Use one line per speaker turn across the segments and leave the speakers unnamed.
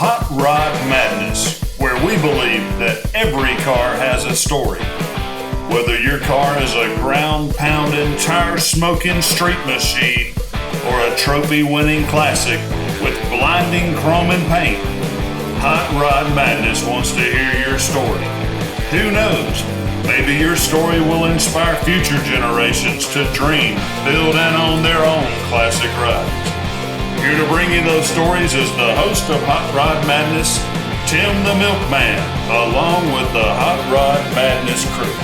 Hot Rod Madness, where we believe that every car has a story. Whether your car is a ground-pounding, tire-smoking street machine or a trophy-winning classic with blinding chrome and paint, Hot Rod Madness wants to hear your story. Who knows? Maybe your story will inspire future generations to dream, build, and own their own classic rides. Here to bring you those stories is the host of Hot Rod Madness, Tim the Milkman, along with the Hot Rod Madness crew.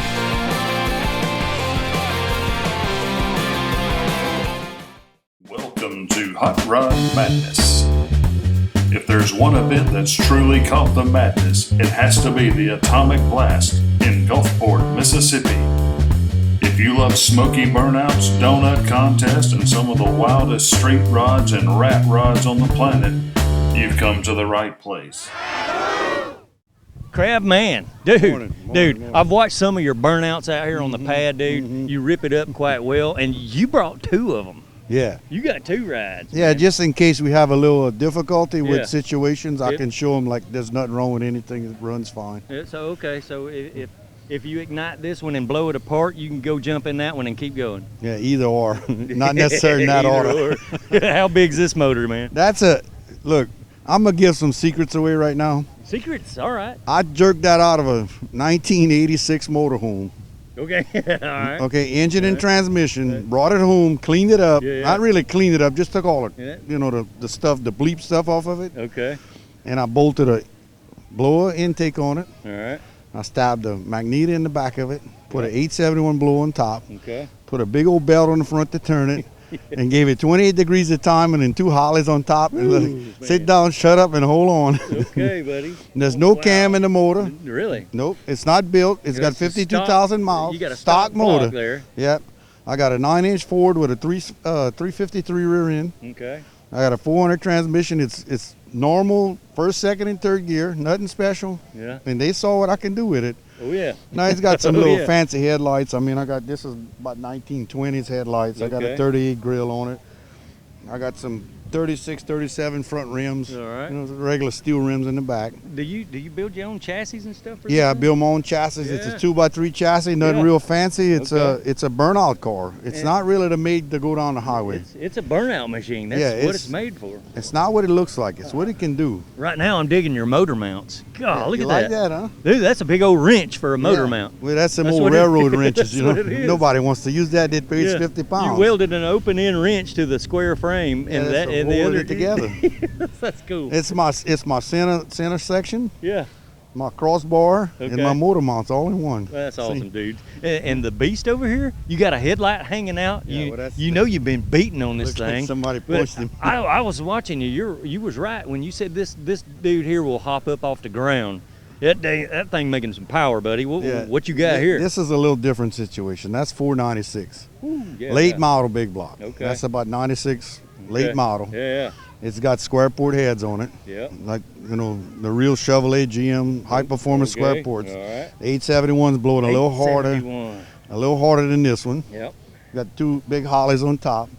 Welcome to Hot Rod Madness. If there's one event that's truly caught the madness, it has to be the Atomic Blast in Gulfport, Mississippi. If you love smoky burnouts, donut contests, and some of the wildest street rods and rat rods on the planet, you've come to the right place.
Crab man, dude,
Morning.
I've watched some of your burnouts out here on the pad, dude. You rip it up quite well, and you brought two of them.
Yeah.
You got two rides.
Yeah,
man.
just in case we have a little difficulty
Yeah.
with situations, I
Yep.
can show them like there's nothing wrong with anything. It runs fine.
Yeah, so okay, so if you ignite this one and blow it apart, you can go jump in that one and keep going.
Yeah, either or. Not necessarily in that order.
How big's this motor, man?
Look, I'm going to give some secrets away right now.
Secrets, all right.
I jerked that out of a 1986 motorhome.
Okay, all right.
Okay, engine and
Yeah.
transmission,
Yeah.
brought it home, cleaned it up.
Yeah.
Not really cleaned it up, just took all
Yeah.
the stuff, the bleep stuff off of it.
Okay,
And I bolted a blower intake on it.
all right.
I stabbed a magnet in the back of it, put an 871 blow on top,
Okay.
put a big old belt on the front to turn it, and gave it 28 degrees of time and then two hollies on top. And let sit down, shut up, and hold on.
Okay, buddy.
There's no
Wow.
cam in the motor.
Really?
Nope, it's not built. It's got
That's a
52,000 miles.
You got a
stock motor.
block there.
Yep. I got a 9-inch Ford with a 353 rear end.
Okay.
I got a 400 transmission. It's normal, first, second, and third gear. Nothing special.
Yeah.
And they saw what I can do with it.
Oh yeah.
Now it's got some
Oh,
little
yeah.
fancy headlights. I mean, this is about 1920s headlights. I got
Okay.
a 38 grill on it. I got some 36, 37 front rims.
All right.
Regular steel rims in the back.
Do you build your own chassis and stuff? For
Yeah, I
this?
build my own chassis. It's
Yeah.
a 2x3 chassis, nothing
Yeah.
real fancy. It's
Okay.
a burnout car. It's
And-
not really made to go down the highway.
It's a burnout machine. That's
Yeah,
what it's made for.
It's not what it looks like. It's what it can do.
Right now, I'm digging your motor mounts. God, look
you
at
like
that.
that, huh?
Dude, that's a big old wrench for a motor
Yeah.
mount.
Well, that's some
That's
old
what it-
railroad wrenches, you know.
that's what it is.
Nobody wants to use that. It weighs
Yeah.
50 pounds.
You welded an open-end wrench to the square frame,
Yeah,
and
that's
that
to
and the
hold
other
it together.
That's cool.
It's my center section,
Yeah,
my crossbar, and
Okay.
my motor mounts all in one.
that's
See?
awesome, dude. And the beast over here, you got a headlight hanging out.
Yeah,
you
well, that's
you
the-
know you've been beating on this
Looks like
thing.
somebody
But
pushed him.
I was watching you. You was right when you said this dude here will hop up off the ground. That thing making some power, buddy. What you got here?
This is a little different situation. That's 496.
Ooh, yeah,
Late
yeah.
model big block.
Okay.
That's about 96
Okay.
late model.
Yeah,
It's got square port heads on it.
yeah.
Like, the real Chevrolet GM high performance
Okay,
square ports.
All right.
871's blowing a little harder.
871.
Than this one.
Yep.
Got two big hollies on top.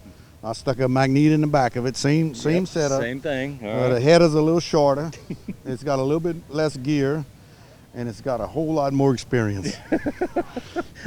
I stuck a magnet in the back of it. Same
Yep,
setup.
Same thing. All
The
right.
head is a little shorter. It's got a little bit less gear, and it's got a whole lot more experience.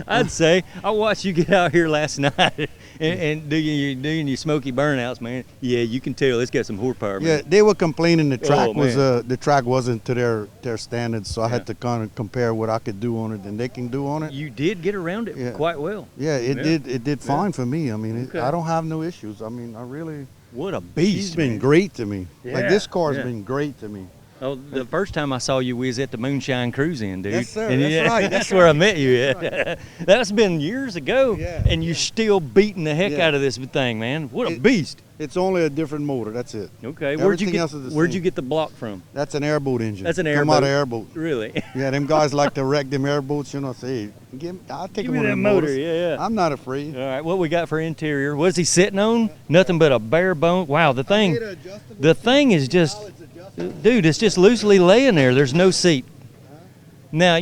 I'd say I watched you get out here last night and doing your smoky burnouts, man. Yeah, you can tell it's got some horsepower.
Yeah,
Man.
they were complaining the track
man.
the track wasn't to their standards, so I
Yeah.
had to kind of compare what I could do on it and they can do on it.
You did get around it
Yeah.
quite well.
Yeah, it did fine for me. I mean,
Okay.
I don't have no issues. I mean, I really.
What a
He's
beast!
been
man.
great to me.
Yeah,
Like this car's
yeah.
been great to me.
Oh, the first time I saw you, we was at the Moonshine Cruise In, dude.
Yes, sir.
And
That's
yeah,
right.
That's where I met you at. That's been years ago,
Yeah,
and you're still beating the heck
Yeah.
out of this thing, man. What a
It-
beast!
It's only a different motor. That's it.
Okay,
Everything else is the
where'd
same.
you get the block from?
That's an airboat engine.
That's an
Come out of
airboat.
airboat.
Really?
Yeah, them guys like to wreck them airboats. You know, say, I'll take
Give me
one of
that
them
motor.
motors.
Yeah.
I'm not afraid.
All right, what we got for interior? What's he sitting on? Nothing but a bare bone. Wow, the thing is just, dude, it's just loosely laying there. There's no seat. Now,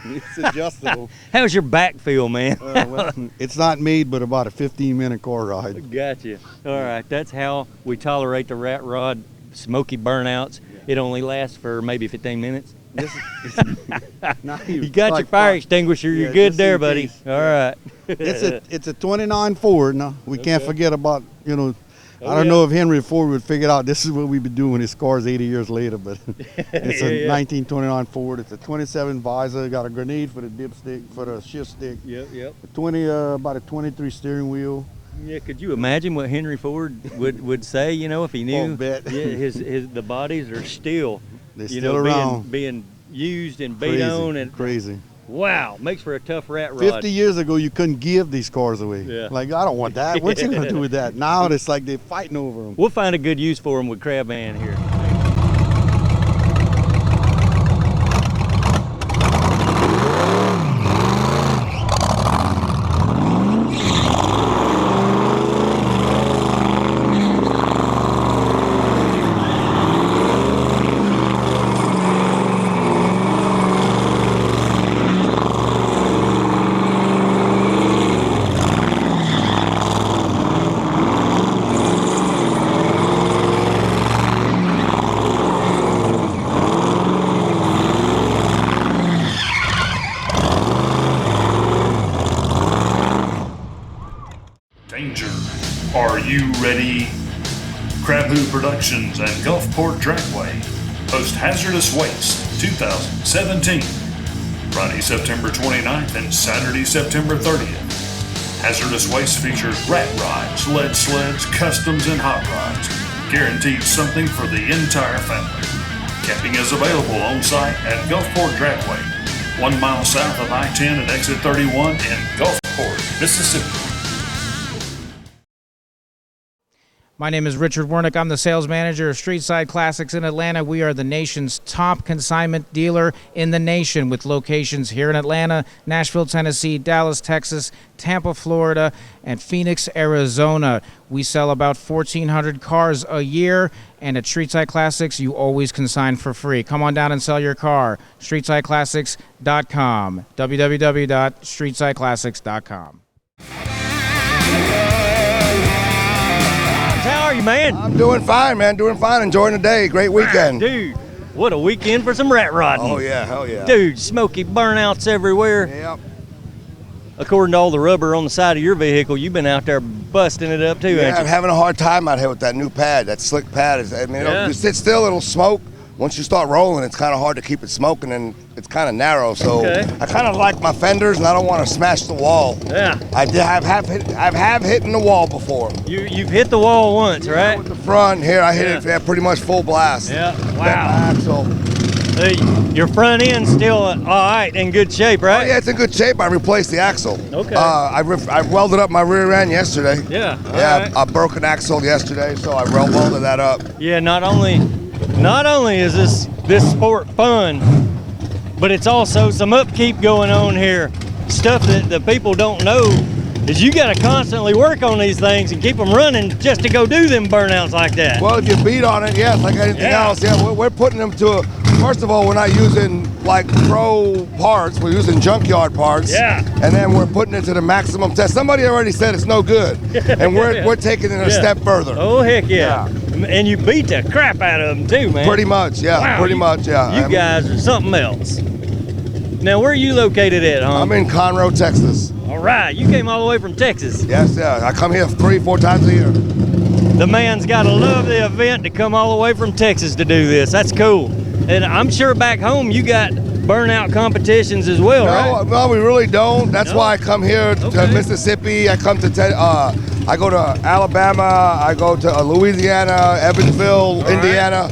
It's adjustable.
how's your back feel, man?
Well, it's not made but about a 15-minute car ride.
Gotcha. All right, that's how we tolerate the rat rod smoky burnouts.
Yeah.
it only lasts for maybe 15 minutes.
You
got your fire extinguisher. You're good there, buddy.
Case.
All right.
It's a 29 Ford. Now we can't forget about, you know,
Oh,
I don't
yeah.
know if Henry Ford would figure out this is what we've been doing when his car's 80 years later, but it's a 1929 Ford. It's a 27 visor, got a grenade for the dipstick, for the shift stick.
Yep.
About a 23 steering wheel.
Yeah, could you imagine what Henry Ford would say, you know, if he knew?
Oh, bet.
Yeah, the bodies are still,
They're
you
still
know,
around.
being used and beat on, and
Crazy.
wow, makes for a tough rat rod.
50 years ago, you couldn't give these cars away.
Yeah.
Like, I don't want that. What's he going to do with that? Now it's like they're fighting over them.
We'll find a good use for them with Crab Man here.
Danger. Are you ready? Craboo Productions and Gulfport Dragway host Hazardous Waste 2017, Friday, September 29th and Saturday, September 30th. Hazardous Waste features rat rides, lead sleds, customs, and hot rods. Guaranteed something for the entire family. Camping is available on site at Gulfport Dragway, 1 mile south of I-10 at exit 31 in Gulfport, Mississippi.
My name is Richard Wernick. I'm the sales manager of Streetside Classics in Atlanta. We are the nation's top consignment dealer in the nation, with locations here in Atlanta, Nashville, Tennessee, Dallas, Texas, Tampa, Florida, and Phoenix, Arizona. We sell about 1,400 cars a year, and at Streetside Classics, you always consign for free. Come on down and sell your car. StreetsideClassics.com. www.streetsideclassics.com.
How are you, man?
I'm doing fine, man. Doing fine. Enjoying the day. Great weekend.
Dude, what a weekend for some rat rodding.
Oh, yeah. Hell yeah.
Dude, smoky burnouts everywhere.
Yep.
According to all the rubber on the side of your vehicle, you've been out there busting it up too,
Yeah,
ain't
I'm
you?
having a hard time out here with that new pad. That slick pad. I mean,
Yeah.
you sit still, it'll smoke. Once you start rolling, it's kind of hard to keep it smoking, and it's kind of narrow. So
Okay.
I kind of like my fenders, and I don't want to smash the wall.
Yeah.
I have hit in the wall before.
You've hit the wall once, right?
With the front here, I hit
Yeah.
it at pretty much full blast.
Yeah.
Bent my
Wow.
axle.
Your front end's still all right, in good shape,
Oh,
right?
yeah, it's in good shape. I replaced the axle.
Okay.
I welded up my rear end yesterday.
Yeah.
Yeah,
all right.
I broke an axle yesterday, so I welded that up.
Yeah. Not only is this sport fun, but it's also some upkeep going on here. Stuff that the people don't know is you got to constantly work on these things and keep them running just to go do them burnouts like that.
Well, if you beat on it, yes, like anything
Yeah.
else, yeah, we're putting them to a, first of all, we're not using like pro parts, we're using junkyard parts.
Yeah.
And then we're putting it to the maximum test. Somebody already said it's no good, and we're taking it a step further.
Oh, heck yeah. And you beat the crap out of them too, man.
Pretty much, yeah,
Wow,
pretty much, yeah.
You guys are something else. Now, where are you located at, huh?
I'm in Conroe, Texas.
All right, you came all the way from Texas.
Yes, yeah, I come here 3-4 times a year.
The man's got to love the event to come all the way from Texas to do this. That's cool. And I'm sure back home you got burnout competitions as well, right?
No, we really don't. That's
No?
why I come here to
Okay.
Mississippi. I come to I go to Alabama. I go to Louisiana, Evansville,
right.
Indiana,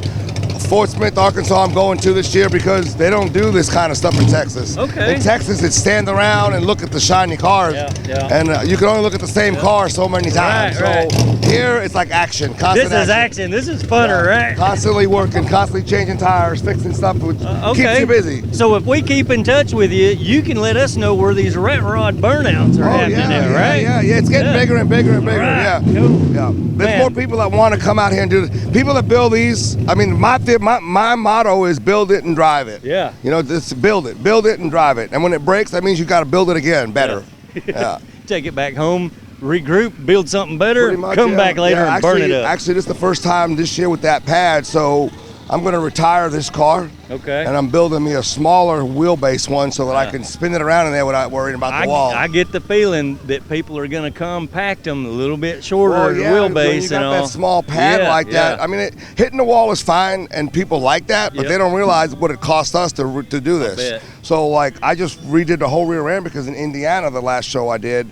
Fort Smith, Arkansas. I'm going to this year because they don't do this kind of stuff in Texas.
Okay.
In Texas, it's stand around and look at the shiny cars.
Yeah.
And you can only look at the same car so many times.
Right.
So here, it's like action. Constant
This is action. This is funner, right?
Constantly working, constantly changing tires, fixing stuff, which
Okay.
keeps you busy.
So if we keep in touch with you, you can let us know where these rat rod burnouts are happening there, right?
Yeah. It's getting bigger and bigger and bigger.
Right,
Yeah,
cool.
yeah. There's
Man.
more people that want to come out here and do this. People that build these. I mean, my motto is build it and drive it.
Yeah.
You know, just build it and drive it. And when it breaks, that means you got to build it again, better. Yeah.
Take it back home, regroup, build something better,
Pretty much,
come
yeah.
back later
Yeah,
and burn it up.
Actually, this is the first time this year with that pad, so I'm going to retire this car.
Okay.
And I'm building me a smaller wheelbase one so that I can spin it around in there without worrying about the wall.
I get the feeling that people are going to compact them a little bit shorter
When
wheelbase
you got
and all.
that small pad that. I mean, hitting the wall is fine, and people like that, but they don't realize what it cost us to do this. So, like, I just redid the whole rear end because in Indiana, the last show I did,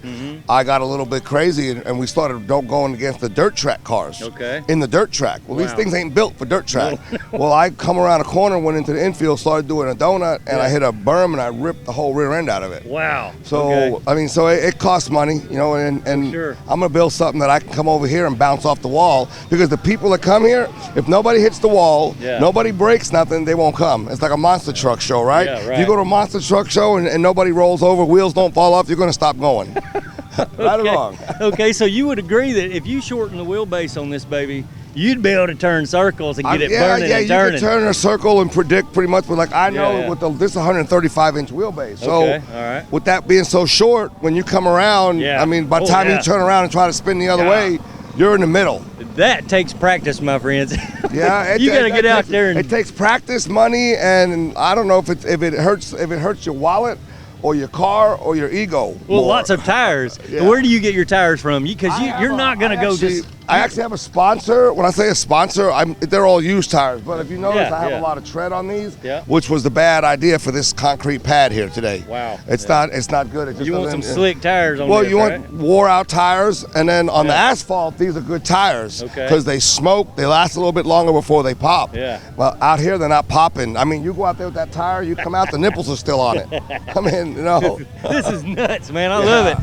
I got a little bit crazy, and we started going against the dirt track cars.
Okay.
In the dirt track. Well, these things ain't built for dirt track. Well, I come around a corner, went into the infield, started doing a donut, and I hit a berm, and I ripped the whole rear end out of it.
Wow.
So, I mean, so it costs money, you know, and I'm going to build something that I can come over here and bounce off the wall, because the people that come here, if nobody hits the wall, nobody breaks nothing, they won't come. It's like a monster truck show, right?
Yeah, right.
If you go to a monster truck show and nobody rolls over, wheels don't fall off, you're going to stop going. Right or wrong?
Okay, so you would agree that if you shorten the wheelbase on this baby, you'd be able to turn circles and get it burning and turning.
Yeah, you can turn a circle and predict pretty much, but like I know with this 135-inch wheelbase. So with that being so short, when you come around, I mean, by the time you turn around and try to spin the other way, you're in the middle.
That takes practice, my friends.
Yeah,
you got to get out there.
It takes practice, money, and I don't know if it hurts your wallet or your car or your ego.
Well, lots of tires. Where do you get your tires from? Because you're not going to go just.
I actually have a sponsor. When I say a sponsor, they're all used tires. But if you notice, I have a lot of tread on these, which was the bad idea for this concrete pad here today.
Wow.
It's not good. It just
you want some slick tires on this,
Well, you want wore-out tires, and then on the asphalt, these are good tires because they smoke. They last a little bit longer before they pop.
Yeah.
Well, out here, they're not popping. I mean, you go out there with that tire, you come out, the nipples are still on it. I mean, you know.
This is nuts, man. I love it.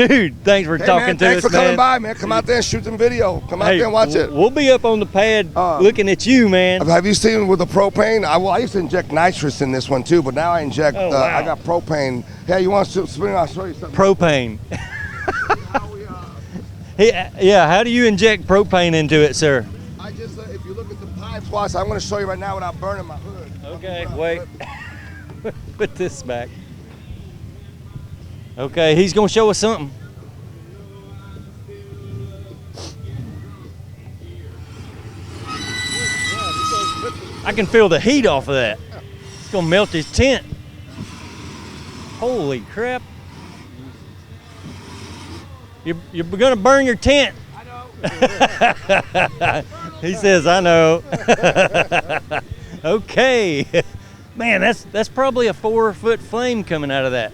Dude, thanks for talking to us,
Thanks for coming by, man. Come out there and shoot some video. Come out there and watch it.
We'll be up on the pad looking at you, man.
Have you seen with the propane? I used to inject nitrous in this one too, but now I inject. I got propane. Hey, you want to spin? I'll show you something.
Propane. How do you inject propane into it, sir?
I just, if you look at the pipes, watch. I'm going to show you right now without burning my hood.
Okay, wait. Put this back. Okay, he's going to show us something. I can feel the heat off of that. It's gonna melt his tent. Holy crap. You're gonna burn your tent. I know. He says, I know. Okay. Man, that's probably a 4-foot flame coming out of that.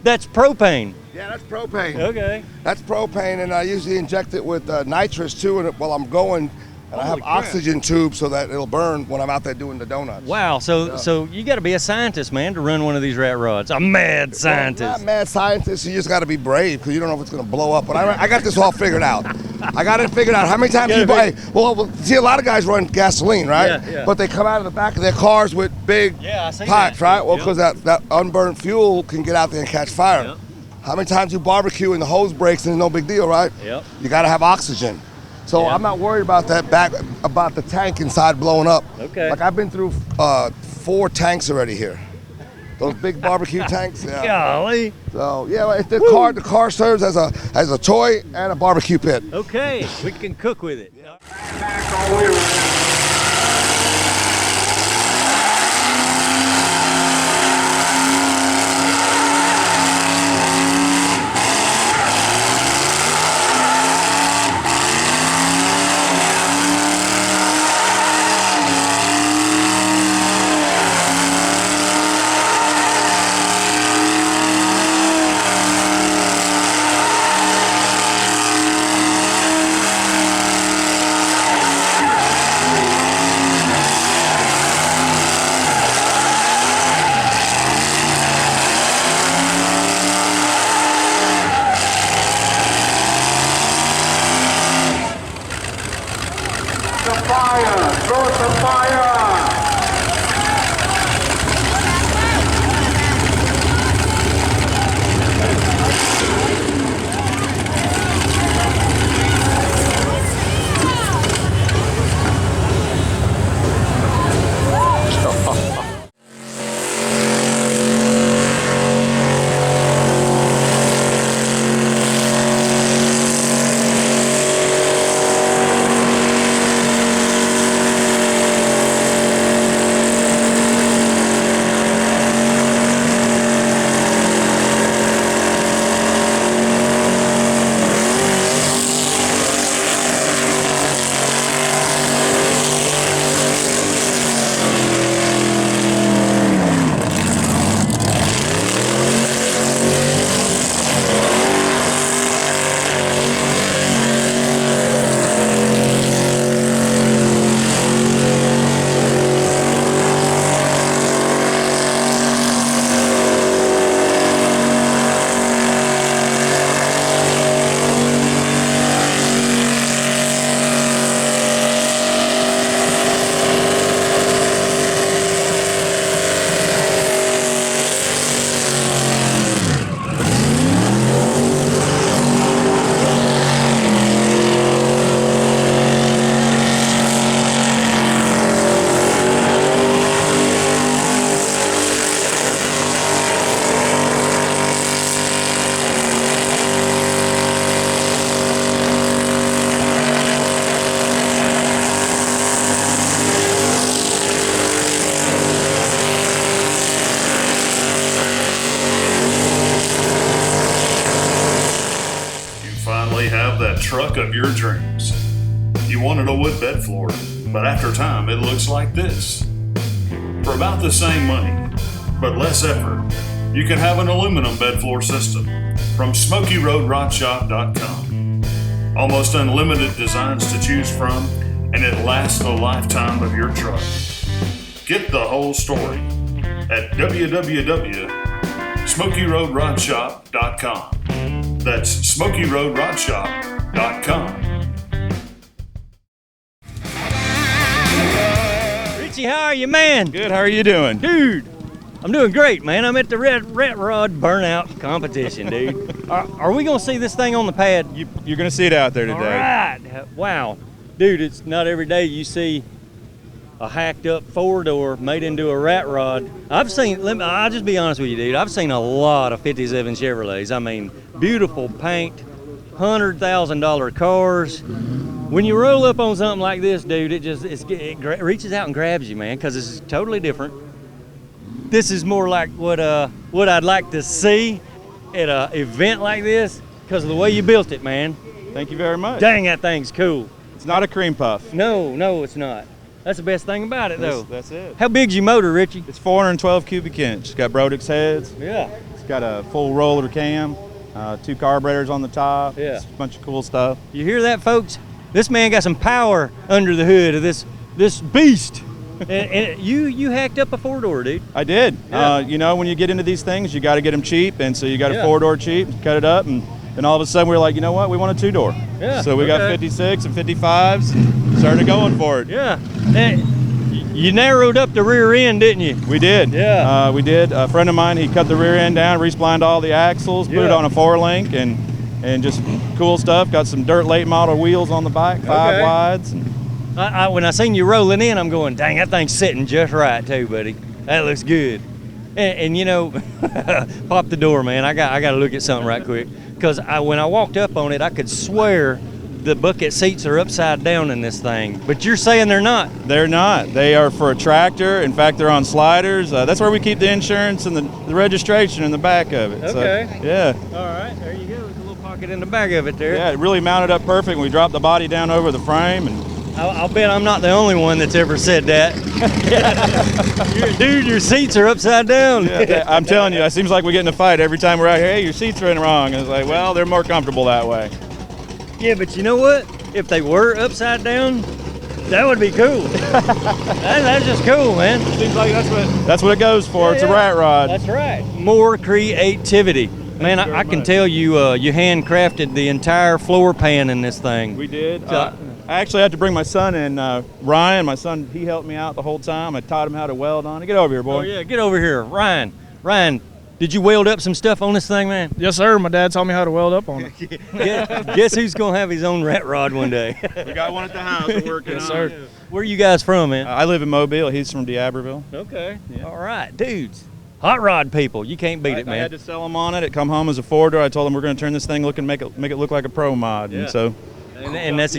That's propane.
Yeah, that's propane.
Okay.
That's propane, and I usually inject it with nitrous too, and while I'm going. And I have oxygen tubes so that it'll burn when I'm out there doing the donuts.
Wow, so you got to be a scientist, man, to run one of these rat rods. A mad scientist.
Well, not mad scientist. You just got to be brave because you don't know if it's going to blow up. But I got this all figured out. I got it figured out. How many times you buy? Well, see, a lot of guys run gasoline, right?
Yeah.
But they come out of the back of their cars with big pipes, right? Well, because that unburned fuel can get out there and catch fire. Yep. How many times you barbecue and the hose breaks and it's no big deal, right?
Yep.
You got to have oxygen. So I'm not worried about that about the tank inside blowing up.
Okay.
Like I've been through 4 tanks already here. Those big barbecue tanks. Yeah.
Golly.
So the car serves as a toy and a barbecue pit.
Okay, we can cook with it.
truck of your dreams. You wanted a wood bed floor, but after time it looks like this. For about the same money, but less effort, you can have an aluminum bed floor system from SmokyRoadRodShop.com. Almost unlimited designs to choose from, and it lasts the lifetime of your truck. Get the whole story at www.SmokyRoadRodShop.com. That's SmokyRoadRodShop.com.
Richie, how are you, man?
Good, how are you doing?
Dude, I'm doing great, man. I'm at the Rat Rod Burnout competition, dude. Are we going to see this thing on the pad?
You're going to see it out there today.
All right. Wow. Dude, it's not every day you see a hacked up four-door made into a rat rod. I'll just be honest with you, dude. I've seen a lot of 57 Chevrolets. I mean, beautiful paint, $100,000 cars. When you roll up on something like this, dude, it reaches out and grabs you, man, because this is totally different. This is more like what I'd like to see at an event like this because of the way you built it, man.
Thank you very much.
Dang, that thing's cool.
It's not a cream puff.
No, it's not. That's the best thing about it, though.
That's it.
How big's your motor, Richie?
It's 412 cubic inch. It's got Brodix heads.
Yeah.
It's got a full roller cam, 2 carburetors on the top.
Yeah.
It's a bunch of cool stuff.
You hear that, folks? This man got some power under the hood of this beast. and you hacked up a four-door, dude.
I did.
Yeah.
You know, when you get into these things, you got to get them cheap, and so you got a
Yeah.
4-door cheap, cut it up, and then all of a sudden we were like, you know what, we want a 2-door.
Yeah,
So we got
okay.
56 and 55s, started going for it.
Yeah. And you narrowed up the rear end, didn't you?
We did.
Yeah.
We did. A friend of mine, he cut the rear end down, resplined all the axles, put it
Yeah.
on a 4-link, and just cool stuff. Got some dirt late model wheels on the back, 5
Okay.
wides. And
When I seen you rolling in, I'm going, dang, that thing's sitting just right too, buddy. That looks good. And you know, pop the door, man. I got to look at something right quick. Because when I walked up on it, I could swear the bucket seats are upside down in this thing. But you're saying they're not.
they're not. They are for a tractor. In fact, they're on sliders. That's where we keep the insurance and the registration in the back of it.
Okay.
So, yeah.
All right, there you go. There's a little pocket in the back of it there.
Yeah, it really mounted up perfect. We dropped the body down over the frame, and
I'll bet I'm not the only one that's ever said that. Dude, your seats are upside down.
yeah, I'm telling you, it seems like we get in a fight every time we're out here. Hey, your seats are in wrong. And it's like, well, they're more comfortable that way.
Yeah, but you know what? If they were upside down, that would be cool. That's just cool, man.
Seems like that's what it goes for. It's a rat rod.
That's right. More creativity. Man, I can tell you you handcrafted the entire floor pan in this thing.
We did.
So-
I actually had to bring my son in, Ryan. My son, he helped me out the whole time. I taught him how to weld on it. Get over here, boy.
Oh, yeah, get over here. Ryan, did you weld up some stuff on this thing, man?
Yes, sir. My dad taught me how to weld up on it.
Guess who's going to have his own rat rod one day?
We got one at the house. We're working
Yes,
on
sir.
it.
Where are you guys from, man?
I live in Mobile. He's from D'Iberville.
Okay.
Yeah.
All right, dudes. Hot rod people. You can't beat it,
I
man.
had to sell him on it. It come home as a 4-door. I told him we're going to turn this thing make it look like a pro mod.
Yeah.
And so
And that's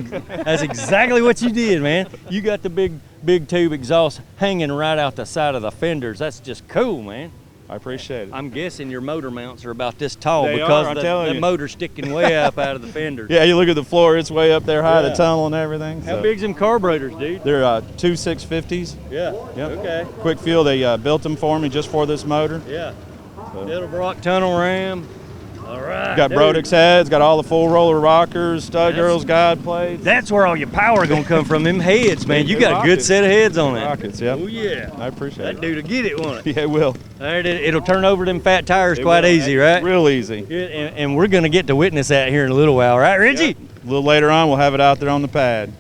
exactly what you did, man. You got the big tube exhaust hanging right out the side of the fenders. That's just cool, man.
I appreciate it.
I'm guessing your motor mounts are about this tall
They
because
are, I'm
the
telling you.
motor's sticking way up out of the fenders.
Yeah, you look at the floor. It's way up there high,
Yeah.
the tunnel and everything.
How
so.
big's them carburetors, dude?
They're 2 650s.
Yeah.
Yep.
Okay.
Quick fuel. They built them for me just for this motor.
Yeah.
So.
Edelbrock tunnel ram. All right.
Got
dude.
Brodix heads, got all the full roller rockers, stud
That's-
girls guide plates.
That's where all your power gonna come from. Them heads, man. You got a good
Rockets.
set of heads on that.
Rockets, yeah.
Oh yeah.
I appreciate
That
it.
dude will get it, won't it?
Yeah, it will.
There it'll turn over them fat tires
It
quite
will.
easy, right?
Real easy.
Yeah, and we're gonna get to witness that here in a little while, right, Richie?
Yep. A little later on, we'll have it out there on the pad.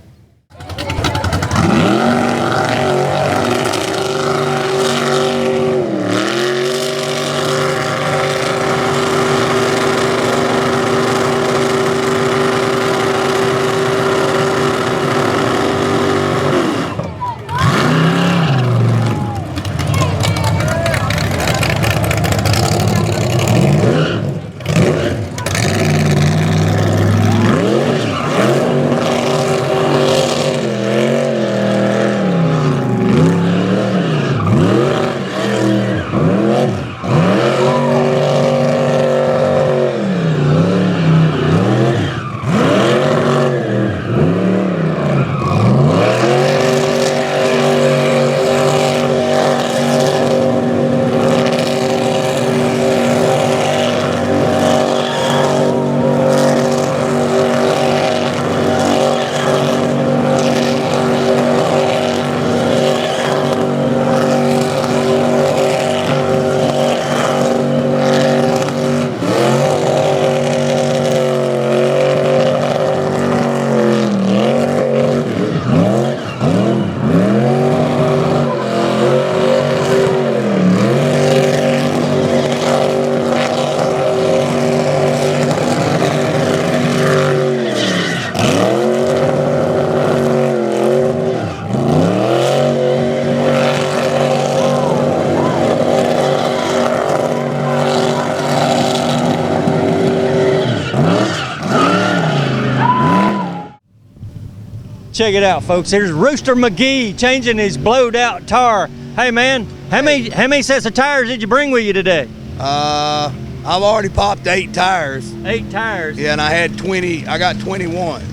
Check it out, folks. Here's Rooster McGee changing his blowed out tire. Hey, man, how many sets of tires did you bring with you today?
I've already popped 8 tires.
8 tires?
Yeah, and I had 20. I got 21.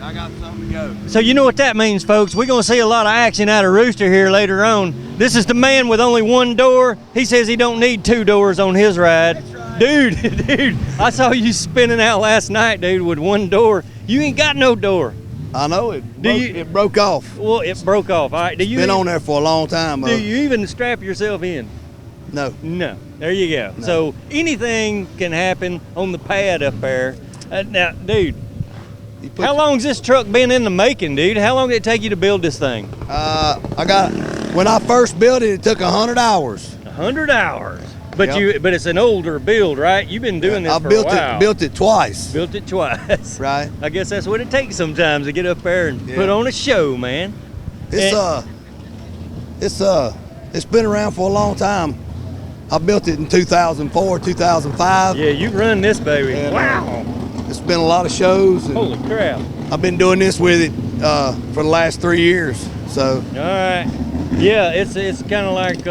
I got some to go.
So you know what that means, folks. We're going to see a lot of action out of Rooster here later on. This is the man with only 1 door. He says he don't need 2 doors on his ride. That's right. Dude, I saw you spinning out last night, dude, with 1 door. You ain't got no door.
I know it. It broke off.
Well, it broke off. All right.
Been on there for a long time.
Do you even strap yourself in?
No.
No. There you go. No. So anything can happen on the pad up there. Now, dude, how long's this truck been in the making, dude? How long did it take you to build this thing?
When I first built it, it took 100 hours.
100 hours. But
yep.
But it's an older build, right? You've been doing this for a while.
I built it twice.
Built it twice.
Right.
I guess that's what it takes sometimes to get up there and put on a show, man.
It's been around for a long time. I built it in 2004, 2005.
Yeah, you run this baby. And, wow.
It's been a lot of shows. And
holy crap.
I've been doing this with it for the last 3 years. So.
All right. Yeah, it's kind of like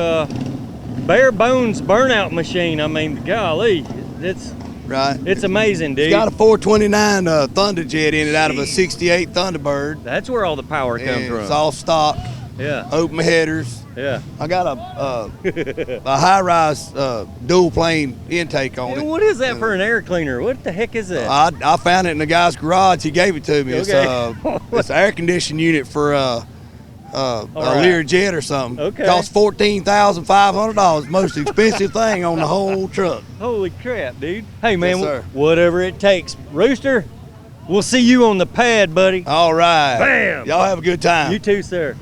bare bones burnout machine. I mean, golly, it's
right.
It's amazing, dude.
It's got a 429 Thunderjet in it out of a 68 Thunderbird.
That's where all the power comes from.
It's all stock.
Yeah.
Open headers.
Yeah.
I got a high-rise dual plane intake on it.
What is that for an air cleaner? What the heck is that?
I found it in the guy's garage. He gave it to me.
Okay.
It's an air conditioning unit for a Learjet or something.
Okay.
Cost $14,500. Most expensive thing on the whole truck.
Holy crap, dude. Hey, man,
yes, sir.
Whatever it takes. Rooster, we'll see you on the pad, buddy.
All right.
Bam.
Y'all have a good time.
You too, sir.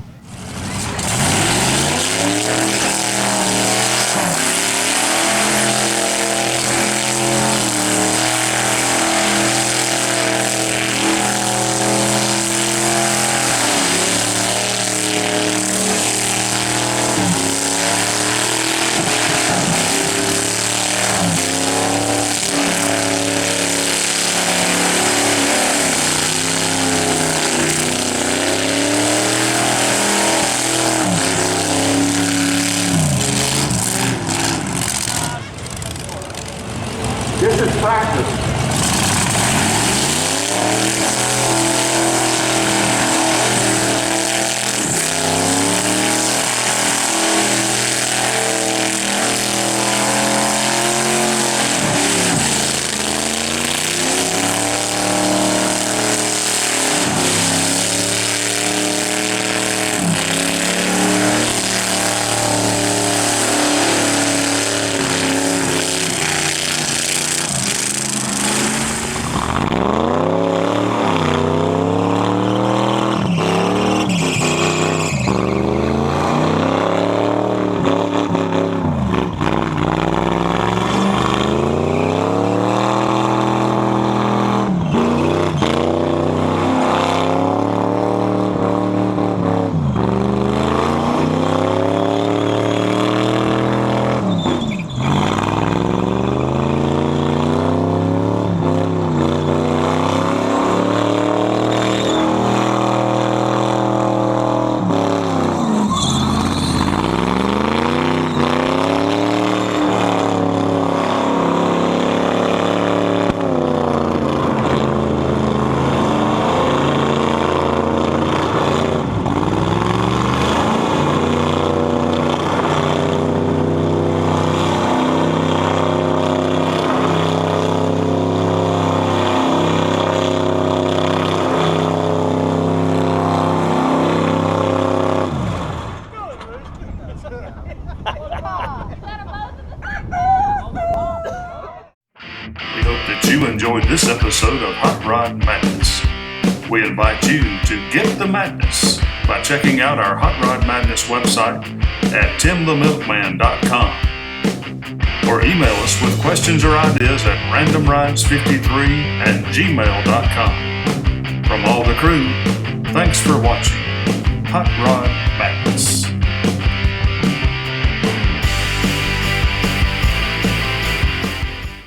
This is practice.
You enjoyed this episode of Hot Rod Madness. We invite you to get the madness by checking out our Hot Rod Madness website at timthemilkman.com or email us with questions or ideas at randomrides53@gmail.com. From all the crew, thanks for watching Hot Rod Madness.